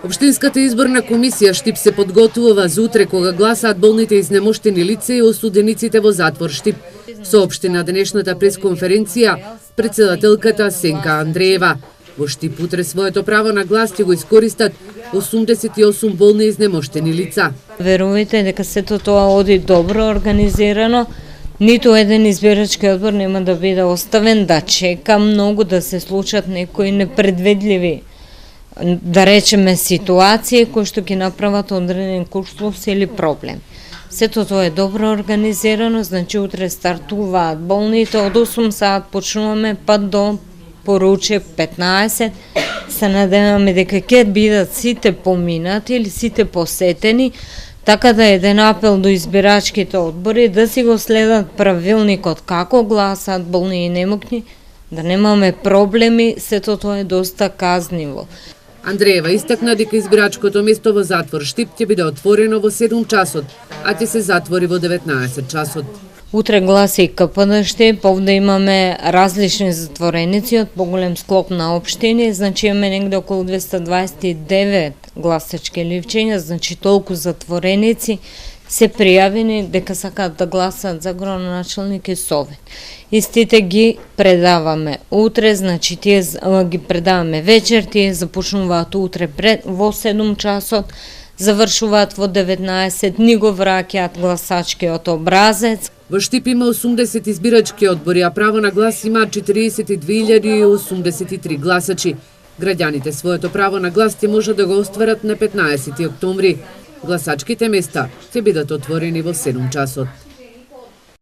Општинската изборна комисија Штип се подготвува за утре кога гласаат болните изнемоштени лица и осудениците во затвор Штип, соопшти на денешната пресконференција претседателката Сенка Андреева. Во Штип утре своето право на глас ќе го искористат 88 болни изнемоштени лица. Верувате дека сето тоа оди добро организирано. Ниту еден избирачки одбор нема да биде оставен да чека многу да се случат некои непредвидливи, да речеме, ситуации кои што ќе направат одреден курсус или проблем. Сето тоа е добро организирано, значи утре стартуваат болните, од 8 саат почнуваме па до поруче 15. Се надеваме дека ќе бидат сите поминати или сите посетени, така да еден апел до избирачките одбори да си го следат правилникот како гласаат болни и немокни, да немаме проблеми, сето тоа е доста казниво. Андреева истакна дека избирачкото место во затвор Штип ќе биде отворено во 7 часот, а ќе се затвори во 19 часот. Утре гласи и КПД Штип, овде имаме различни затвореници од поголем склоп на општини, значи имаме негде околу 229 гласачки ливчења, значи толку затвореници се пријавени дека сакаат да гласат за градоначалник и совет. Истите ги предаваме утре, значи тие ги предаваме вечер, тие започнуваат утре во 7 часот, завршуваат во 19, ни го враќаат гласачкиот образец. Во Штип има 80 избирачки одбори, а право на глас има 42.083 гласачи. Граѓаните своето право на глас ќе може да го остварат на 15 октомври. Гласачките места ќе бидат отворени во 7 часот.